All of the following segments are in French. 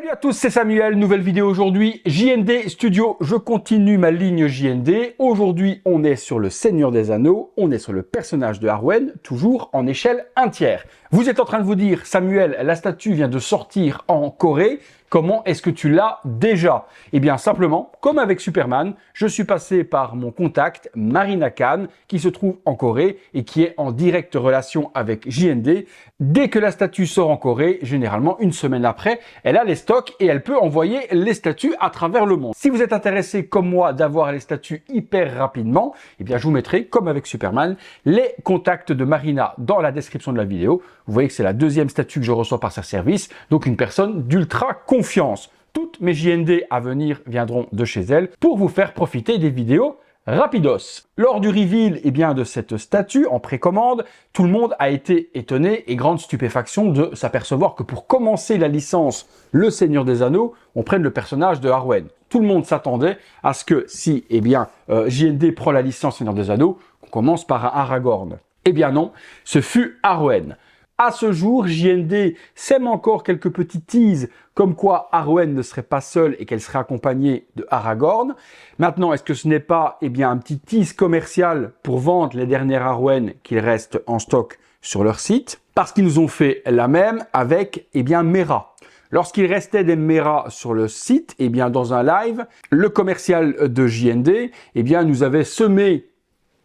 Salut à tous, c'est Samuel, nouvelle vidéo aujourd'hui, JND Studio, je continue ma ligne JND. Aujourd'hui, on est sur le Seigneur des Anneaux, on est sur le personnage de Arwen, toujours en échelle 1/3. Vous êtes en train de vous dire, Samuel, la statue vient de sortir en Corée, comment est-ce que tu l'as déjà? Eh bien, simplement, comme avec Superman, je suis passé par mon contact, Marina Khan, qui se trouve en Corée et qui est en directe relation avec JND. Dès que la statue sort en Corée, généralement une semaine après, elle a les stocks et elle peut envoyer les statues à travers le monde. Si vous êtes intéressé, comme moi, d'avoir les statues hyper rapidement, eh bien, je vous mettrai, comme avec Superman, les contacts de Marina dans la description de la vidéo. Vous voyez que c'est la deuxième statue que je reçois par sa service, donc une personne d'ultra confiance. Toutes mes JND à venir viendront de chez elle pour vous faire profiter des vidéos rapidos. Lors du reveal de cette statue en précommande, tout le monde a été étonné et grande stupéfaction de s'apercevoir que pour commencer la licence Le Seigneur des Anneaux, on prenne le personnage de Arwen. Tout le monde s'attendait à ce que si JND prend la licence Seigneur des Anneaux, on commence par un Aragorn. Eh bien non, ce fut Arwen. À ce jour, JND sème encore quelques petits teases comme quoi Arwen ne serait pas seule et qu'elle serait accompagnée de Aragorn. Maintenant, est-ce que ce n'est pas un petit tease commercial pour vendre les dernières Arwen qu'il reste en stock sur leur site? Parce qu'ils nous ont fait la même avec Mera. Lorsqu'il restait des Mera sur le site, dans un live, le commercial de JND nous avait semé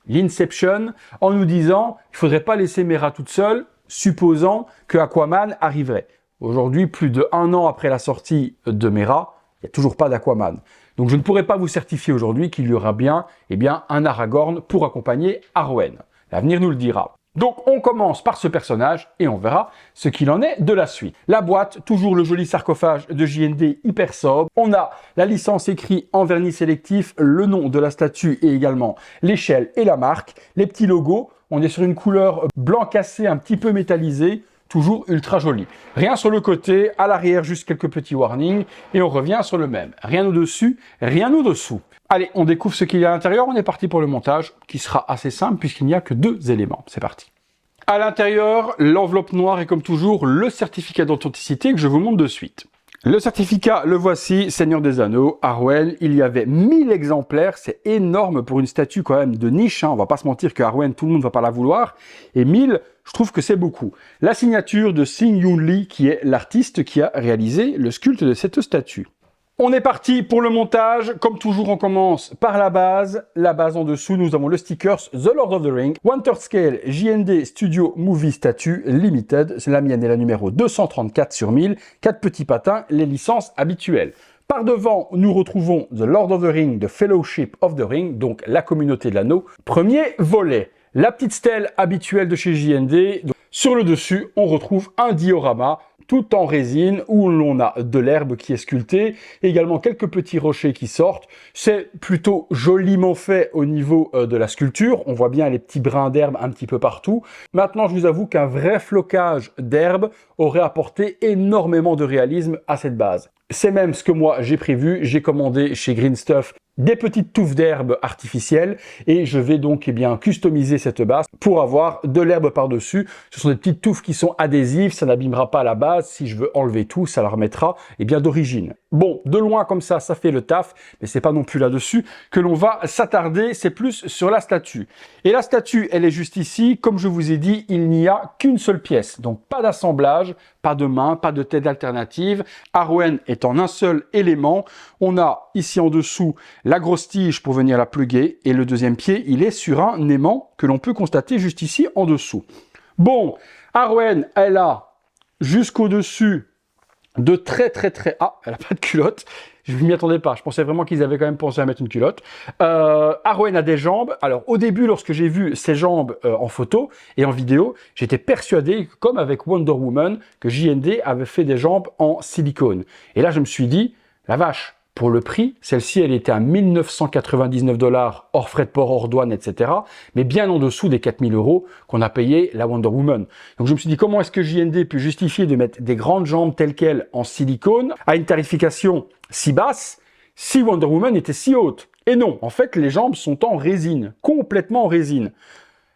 l'Inception en nous disant il ne faudrait pas laisser Mera toute seule, supposant que Aquaman arriverait. Aujourd'hui, plus de 1 an après la sortie de Mera, il n'y a toujours pas d'Aquaman. Donc je ne pourrais pas vous certifier aujourd'hui qu'il y aura bien, un Aragorn pour accompagner Arwen. L'avenir nous le dira. Donc on commence par ce personnage et on verra ce qu'il en est de la suite. La boîte, toujours le joli sarcophage de JND hyper sobre. On a la licence écrite en vernis sélectif, le nom de la statue et également l'échelle et la marque, les petits logos. On est sur une couleur blanc cassé un petit peu métallisé, toujours ultra joli. Rien sur le côté, à l'arrière juste quelques petits warnings et on revient sur le même. Rien au-dessus, rien au-dessous. Allez, on découvre ce qu'il y a à l'intérieur, on est parti pour le montage qui sera assez simple puisqu'il n'y a que 2 éléments. C'est parti. À l'intérieur, l'enveloppe noire et comme toujours, le certificat d'authenticité que je vous montre de suite. Le certificat, le voici, Seigneur des Anneaux, Arwen, il y avait 1000 exemplaires, c'est énorme pour une statue quand même de niche, on va pas se mentir que Arwen, tout le monde va pas la vouloir, et 1000, je trouve que c'est beaucoup. La signature de Sing Yoon Lee, qui est l'artiste qui a réalisé le sculpte de cette statue. On est parti pour le montage. Comme toujours, on commence par la base. La base en dessous, nous avons le stickers The Lord of the Ring, 1/3 scale JND Studio Movie Statue Limited. C'est la mienne et la numéro 234 sur 1000. 4 petits patins, les licences habituelles. Par devant, nous retrouvons The Lord of the Ring, The Fellowship of the Ring, donc la communauté de l'anneau. Premier volet. La petite stèle habituelle de chez JND. Sur le dessus, on retrouve un diorama tout en résine où l'on a de l'herbe qui est sculptée, également quelques petits rochers qui sortent. C'est plutôt joliment fait au niveau de la sculpture. On voit bien les petits brins d'herbe un petit peu partout. Maintenant, je vous avoue qu'un vrai flocage d'herbe aurait apporté énormément de réalisme à cette base. C'est même ce que moi j'ai prévu. J'ai commandé chez Green Stuff des petites touffes d'herbe artificielles et je vais donc customiser cette base pour avoir de l'herbe par-dessus. Ce sont des petites touffes qui sont adhésives, ça n'abîmera pas la base. Si je veux enlever tout, ça la remettra d'origine. Bon, de loin comme ça fait le taf, mais c'est pas non plus là-dessus que l'on va s'attarder, c'est plus sur la statue. Et la statue, elle est juste ici. Comme je vous ai dit, il n'y a qu'une seule pièce, donc pas d'assemblage, pas de main, pas de tête alternative. Arwen est en un seul élément. On a ici en dessous la grosse tige pour venir la plugger et le deuxième pied, il est sur un aimant que l'on peut constater juste ici en dessous. Bon, Arwen, elle a jusqu'au-dessus de très... Ah, elle n'a pas de culotte. Je ne m'y attendais pas. Je pensais vraiment qu'ils avaient quand même pensé à mettre une culotte. Arwen a des jambes. Alors, au début, lorsque j'ai vu ses jambes en photo et en vidéo, j'étais persuadé, comme avec Wonder Woman, que JND avait fait des jambes en silicone. Et là, je me suis dit, la vache, pour le prix, celle-ci, elle était à 1999 $ hors frais de port, hors douane, etc. Mais bien en dessous des 4000 € qu'on a payé la Wonder Woman. Donc je me suis dit, comment est-ce que JND peut justifier de mettre des grandes jambes telles quelles en silicone à une tarification si basse si Wonder Woman était si haute? Et non, en fait, les jambes sont en résine, complètement en résine.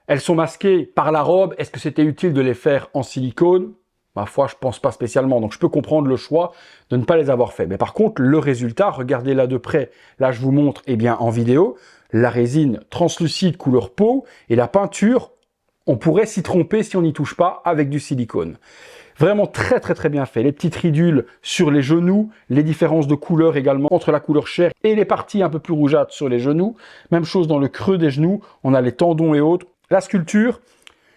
Elles sont masquées par la robe. Est-ce que c'était utile de les faire en silicone? ma foi, je pense pas spécialement. Donc je peux comprendre le choix de ne pas les avoir fait. Mais par contre, le résultat, regardez là de près. Là, je vous montre, eh bien, en vidéo, la résine translucide couleur peau et la peinture, on pourrait s'y tromper si on n'y touche pas avec du silicone. Vraiment très très très bien fait. Les petites ridules sur les genoux, les différences de couleur également entre la couleur chair et les parties un peu plus rougeâtres sur les genoux. Même chose dans le creux des genoux, on a les tendons et autres. La sculpture,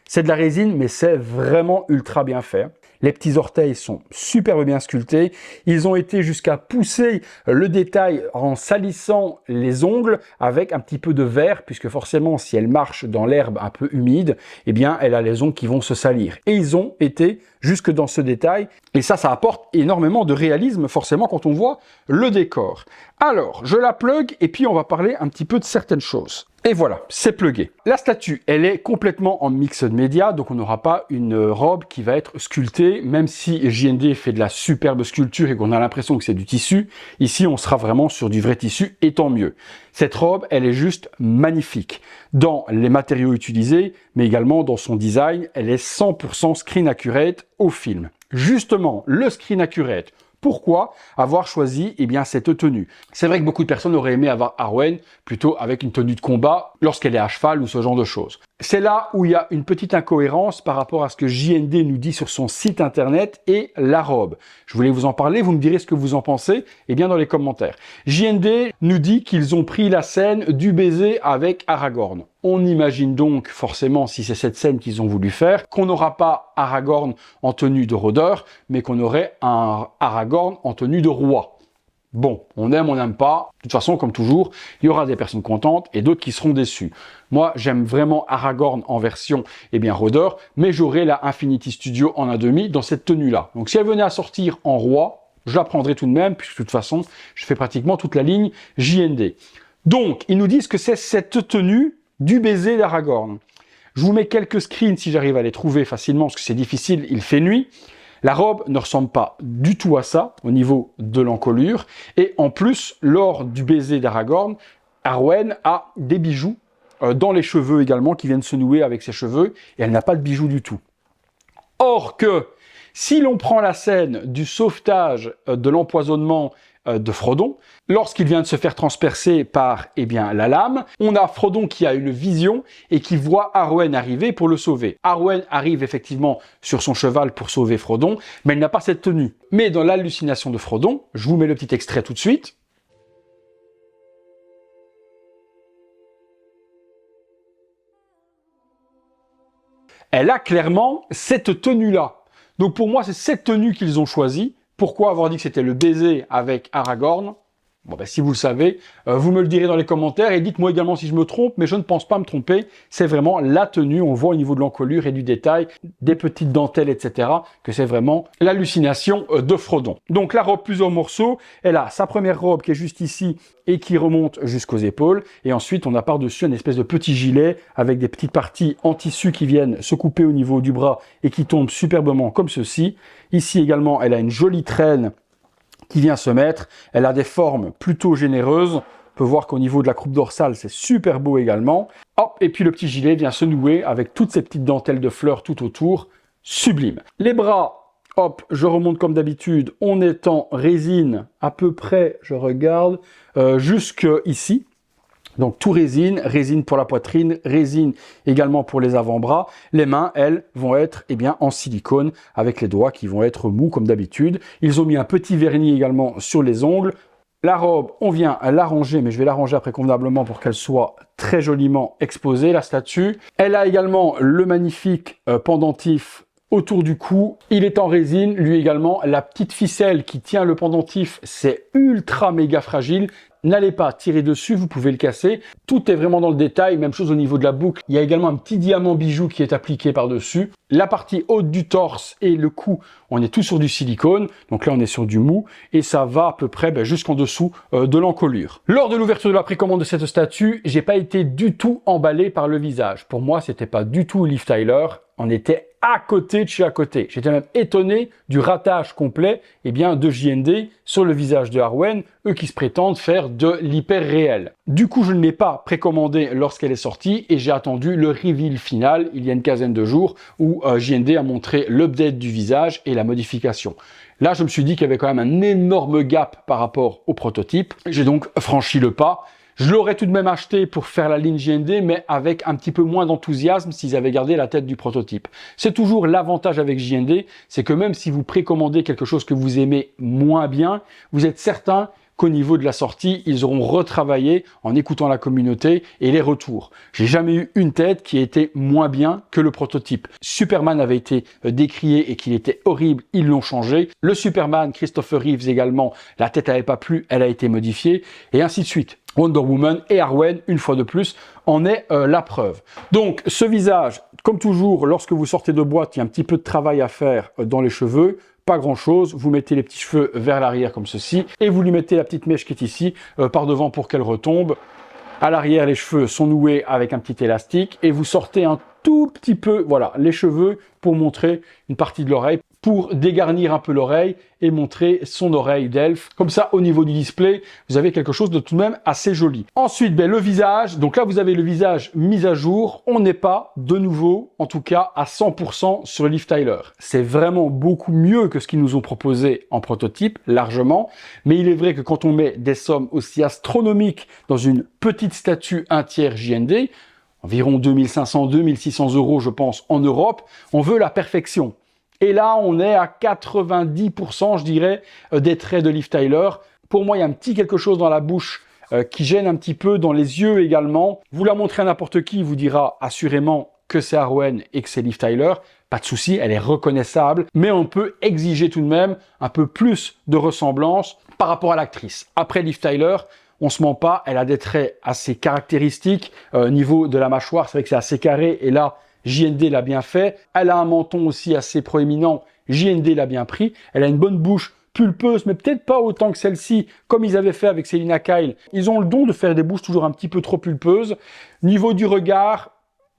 c'est de la résine, mais c'est vraiment ultra bien fait. Les petits orteils sont superbe bien sculptés. Ils ont été jusqu'à pousser le détail en salissant les ongles avec un petit peu de verre, puisque forcément, si elle marche dans l'herbe un peu humide, eh bien, elle a les ongles qui vont se salir. Et ils ont été jusque dans ce détail. Et ça apporte énormément de réalisme, forcément, quand on voit le décor. Alors, je la plug et puis on va parler un petit peu de certaines choses. Et voilà, c'est plugué. La statue, elle est complètement en mixed media, donc on n'aura pas une robe qui va être sculptée, même si JND fait de la superbe sculpture et qu'on a l'impression que c'est du tissu. Ici, on sera vraiment sur du vrai tissu, et tant mieux. Cette robe, elle est juste magnifique. Dans les matériaux utilisés, mais également dans son design, elle est 100% screen accurate au film. Justement, le screen accurate, pourquoi avoir choisi cette tenue? C'est vrai que beaucoup de personnes auraient aimé avoir Arwen plutôt avec une tenue de combat lorsqu'elle est à cheval ou ce genre de choses. C'est là où il y a une petite incohérence par rapport à ce que JND nous dit sur son site internet et la robe. Je voulais vous en parler, vous me direz ce que vous en pensez dans les commentaires. JND nous dit qu'ils ont pris la scène du baiser avec Aragorn. On imagine donc forcément, si c'est cette scène qu'ils ont voulu faire, qu'on n'aura pas Aragorn en tenue de rôdeur, mais qu'on aurait un Aragorn en tenue de roi. Bon, on aime, on n'aime pas. De toute façon, comme toujours, il y aura des personnes contentes et d'autres qui seront déçues. Moi, j'aime vraiment Aragorn en version rôdeur, mais j'aurai la Infinity Studio en 1/2 dans cette tenue-là. Donc si elle venait à sortir en roi, je la prendrai tout de même, puisque de toute façon, je fais pratiquement toute la ligne JND. Donc, ils nous disent que c'est cette tenue du baiser d'Aragorn. Je vous mets quelques screens si j'arrive à les trouver facilement, parce que c'est difficile, il fait nuit. La robe ne ressemble pas du tout à ça, au niveau de l'encolure. Et en plus, lors du baiser d'Aragorn, Arwen a des bijoux dans les cheveux également, qui viennent se nouer avec ses cheveux, et elle n'a pas de bijoux du tout. Or que, si l'on prend la scène du sauvetage de l'empoisonnement de Frodon, lorsqu'il vient de se faire transpercer par la lame, on a Frodon qui a une vision et qui voit Arwen arriver pour le sauver. Arwen arrive effectivement sur son cheval pour sauver Frodon, mais elle n'a pas cette tenue. Mais dans l'hallucination de Frodon, je vous mets le petit extrait tout de suite. Elle a clairement cette tenue-là. Donc pour moi, c'est cette tenue qu'ils ont choisie. Pourquoi avoir dit que c'était le baiser avec Aragorn? Bon, si vous le savez, vous me le direz dans les commentaires et dites-moi également si je me trompe, mais je ne pense pas me tromper. C'est vraiment la tenue, on voit au niveau de l'encolure et du détail, des petites dentelles, etc., que c'est vraiment l'hallucination de Frodon. Donc la robe plusieurs morceaux, elle a sa première robe qui est juste ici et qui remonte jusqu'aux épaules, et ensuite on a par-dessus une espèce de petit gilet avec des petites parties en tissu qui viennent se couper au niveau du bras et qui tombent superbement comme ceci. Ici également, elle a une jolie traîne qui vient se mettre. Elle a des formes plutôt généreuses. On peut voir qu'au niveau de la croupe dorsale, c'est super beau également. Hop, et puis le petit gilet vient se nouer avec toutes ces petites dentelles de fleurs tout autour. Sublime. Les bras, hop, je remonte comme d'habitude. On est en résine à peu près, je regarde, jusque ici. Donc tout résine, résine pour la poitrine, résine également pour les avant-bras. Les mains, elles, vont être en silicone avec les doigts qui vont être mous comme d'habitude. Ils ont mis un petit vernis également sur les ongles. La robe, on vient l'arranger, mais je vais l'arranger après convenablement pour qu'elle soit très joliment exposée, la statue. Elle a également le magnifique pendentif autour du cou. Il est en résine, lui également. La petite ficelle qui tient le pendentif, c'est ultra méga fragile. N'allez pas tirer dessus, vous pouvez le casser. Tout est vraiment dans le détail, même chose au niveau de la boucle. Il y a également un petit diamant bijou qui est appliqué par-dessus. La partie haute du torse et le cou, on est tout sur du silicone. Donc là, on est sur du mou et ça va à peu près jusqu'en dessous de l'encolure. Lors de l'ouverture de la précommande de cette statue, j'ai pas été du tout emballé par le visage. Pour moi, c'était pas du tout Liv Tyler. On était à côté de chez à côté. J'étais même étonné du ratage complet de JND sur le visage de Arwen, eux qui se prétendent faire de l'hyper réel. Du coup, je ne l'ai pas précommandé lorsqu'elle est sortie et j'ai attendu le reveal final il y a une quinzaine de jours où JND a montré l'update du visage et la modification. Là, je me suis dit qu'il y avait quand même un énorme gap par rapport au prototype. J'ai donc franchi le pas. Je l'aurais tout de même acheté pour faire la ligne JND, mais avec un petit peu moins d'enthousiasme s'ils avaient gardé la tête du prototype. C'est toujours l'avantage avec JND, c'est que même si vous précommandez quelque chose que vous aimez moins bien, vous êtes certain qu'au niveau de la sortie, ils auront retravaillé en écoutant la communauté et les retours. J'ai jamais eu une tête qui était moins bien que le prototype. Superman avait été décrié et qu'il était horrible, ils l'ont changé. Le Superman, Christopher Reeves également, la tête n'avait pas plu, elle a été modifiée, et ainsi de suite. Wonder Woman et Arwen, une fois de plus, en est la preuve. Donc, ce visage, comme toujours, lorsque vous sortez de boîte, il y a un petit peu de travail à faire dans les cheveux. Pas grand chose, vous mettez les petits cheveux vers l'arrière comme ceci, et vous lui mettez la petite mèche qui est ici, par devant pour qu'elle retombe. À l'arrière, les cheveux sont noués avec un petit élastique, et vous sortez un tout petit peu, voilà, les cheveux pour montrer une partie de l'oreille, pour dégarnir un peu l'oreille et montrer son oreille d'elfe. Comme ça, au niveau du display, vous avez quelque chose de tout de même assez joli. Ensuite, le visage. Donc là, vous avez le visage mis à jour. On n'est pas, de nouveau, en tout cas, à 100% sur Liv Tyler. C'est vraiment beaucoup mieux que ce qu'ils nous ont proposé en prototype, largement. Mais il est vrai que quand on met des sommes aussi astronomiques dans une petite statue 1/3 JND, environ 2500-2600 €, je pense, en Europe, on veut la perfection. Et là, on est à 90%, je dirais, des traits de Liv Tyler. Pour moi, il y a un petit quelque chose dans la bouche qui gêne un petit peu, dans les yeux également. Vous la montrez à n'importe qui, il vous dira assurément que c'est Arwen et que c'est Liv Tyler. Pas de souci, elle est reconnaissable, mais on peut exiger tout de même un peu plus de ressemblance par rapport à l'actrice. Après Liv Tyler, on se ment pas, elle a des traits assez caractéristiques. Au niveau de la mâchoire, c'est vrai que c'est assez carré, et là, JND l'a bien fait. Elle a un menton aussi assez proéminent. JND l'a bien pris. Elle a une bonne bouche pulpeuse, mais peut-être pas autant que celle-ci, comme ils avaient fait avec Selina Kyle. Ils ont le don de faire des bouches toujours un petit peu trop pulpeuses. Niveau du regard,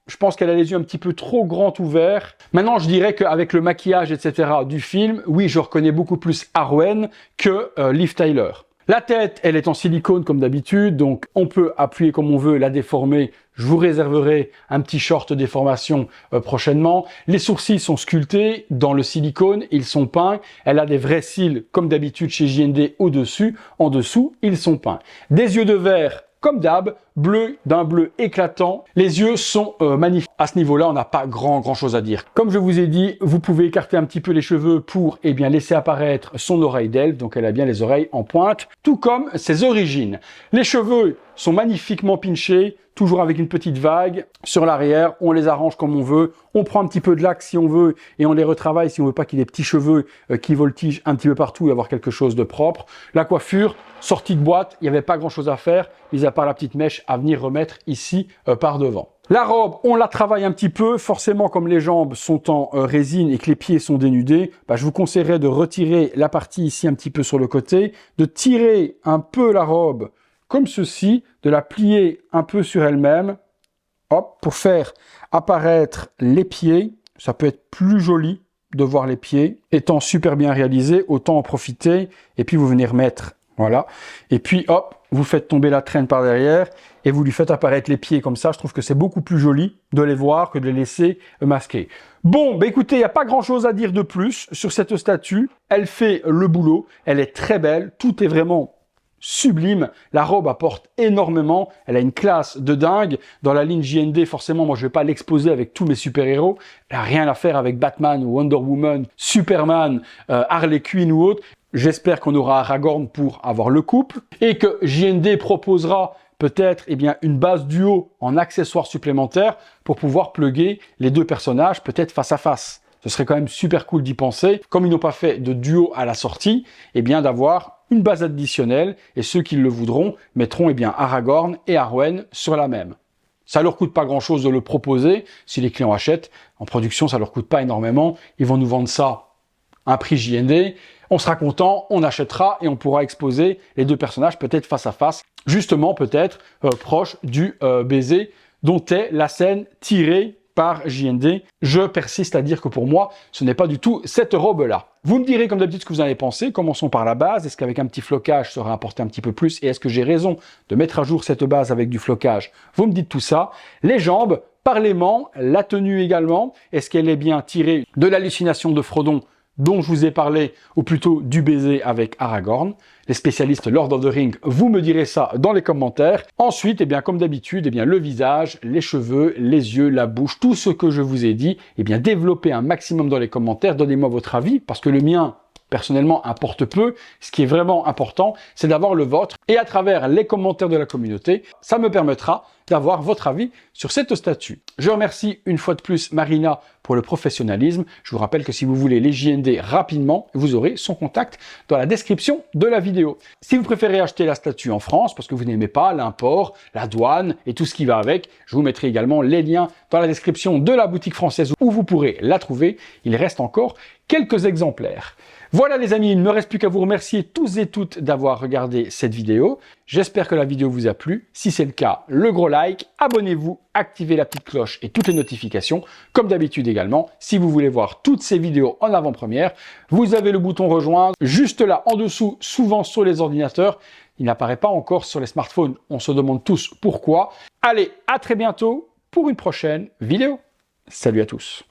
je pense qu'elle a les yeux un petit peu trop grands ouverts. Maintenant, je dirais qu'avec le maquillage, etc. du film, oui, je reconnais beaucoup plus Arwen que Liv Tyler. La tête, elle est en silicone comme d'habitude, donc on peut appuyer comme on veut, la déformer. Je vous réserverai un petit short déformation prochainement. Les sourcils sont sculptés dans le silicone, ils sont peints. Elle a des vrais cils comme d'habitude chez JND au-dessus. En dessous, ils sont peints. Des yeux de verre comme d'hab, bleu, d'un bleu éclatant. Les yeux sont magnifiques. À ce niveau-là, on n'a pas grand chose à dire. Comme je vous ai dit, vous pouvez écarter un petit peu les cheveux pour laisser apparaître son oreille d'elfe. Donc elle a bien les oreilles en pointe, tout comme ses origines. Les cheveux sont magnifiquement pinchés, toujours avec une petite vague sur l'arrière. On les arrange comme on veut. On prend un petit peu de laque si on veut et on les retravaille si on veut pas qu'il y ait des petits cheveux qui voltigent un petit peu partout et avoir quelque chose de propre. La coiffure, sortie de boîte, il n'y avait pas grand chose à faire, mis à part la petite mèche à venir remettre ici par devant. La robe, on la travaille un petit peu. Forcément, comme les jambes sont en résine et que les pieds sont dénudés, je vous conseillerais de retirer la partie ici un petit peu sur le côté, de tirer un peu la robe comme ceci, de la plier un peu sur elle-même, hop, pour faire apparaître les pieds. Ça peut être plus joli de voir les pieds. Étant super bien réalisé, autant en profiter. Et puis vous venez remettre, voilà. Et puis hop, vous faites tomber la traîne par derrière et vous lui faites apparaître les pieds comme ça. Je trouve que c'est beaucoup plus joli de les voir que de les laisser masquer. Bon, écoutez, il n'y a pas grand-chose à dire de plus sur cette statue. Elle fait le boulot, elle est très belle, tout est vraiment sublime. La robe apporte énormément, elle a une classe de dingue. Dans la ligne JND, forcément, moi je vais pas l'exposer avec tous mes super-héros. Elle a rien à faire avec Batman ou Wonder Woman, Superman, Harley Quinn ou autre. J'espère qu'on aura Aragorn pour avoir le couple et que JND proposera peut-être une base duo en accessoires supplémentaires pour pouvoir plugger les deux personnages peut-être face à face. Ce serait quand même super cool d'y penser. Comme ils n'ont pas fait de duo à la sortie, d'avoir une base additionnelle et ceux qui le voudront mettront Aragorn et Arwen sur la même. Ça leur coûte pas grand-chose de le proposer. Si les clients achètent, en production, ça leur coûte pas énormément. Ils vont nous vendre ça à un prix JND. On sera content, on achètera et on pourra exposer les deux personnages peut-être face à face, justement peut-être proche du baiser dont est la scène tirée par JND. Je persiste à dire que pour moi, ce n'est pas du tout cette robe-là. Vous me direz comme d'habitude ce que vous en avez pensé. Commençons par la base. Est-ce qu'avec un petit flocage, ça aurait apporté un petit peu plus? Et est-ce que j'ai raison de mettre à jour cette base avec du flocage? Vous me dites tout ça. Les jambes, parlement, la tenue également. Est-ce qu'elle est bien tirée de l'hallucination de Frodon dont je vous ai parlé, ou plutôt du baiser avec Aragorn? Les spécialistes Lord of the Ring, vous me direz ça dans les commentaires. Ensuite, eh bien, comme d'habitude, eh bien, le visage, les cheveux, les yeux, la bouche, tout ce que je vous ai dit, eh bien, développez un maximum dans les commentaires. Donnez-moi votre avis, parce que le mien, personnellement, importe peu. Ce qui est vraiment important, c'est d'avoir le vôtre. Et à travers les commentaires de la communauté, ça me permettra d'avoir votre avis sur cette statue. Je remercie une fois de plus Marina pour le professionnalisme. Je vous rappelle que si vous voulez les JND rapidement, vous aurez son contact dans la description de la vidéo. Si vous préférez acheter la statue en France, parce que vous n'aimez pas l'import, la douane et tout ce qui va avec, je vous mettrai également les liens dans la description de la boutique française où vous pourrez la trouver. Il reste encore quelques exemplaires. Voilà les amis, il ne me reste plus qu'à vous remercier tous et toutes d'avoir regardé cette vidéo. J'espère que la vidéo vous a plu. Si c'est le cas, le gros like, abonnez-vous, activez la petite cloche et toutes les notifications. Comme d'habitude également, si vous voulez voir toutes ces vidéos en avant-première, vous avez le bouton rejoindre juste là en dessous, souvent sur les ordinateurs. Il n'apparaît pas encore sur les smartphones. On se demande tous pourquoi. Allez, à très bientôt pour une prochaine vidéo. Salut à tous.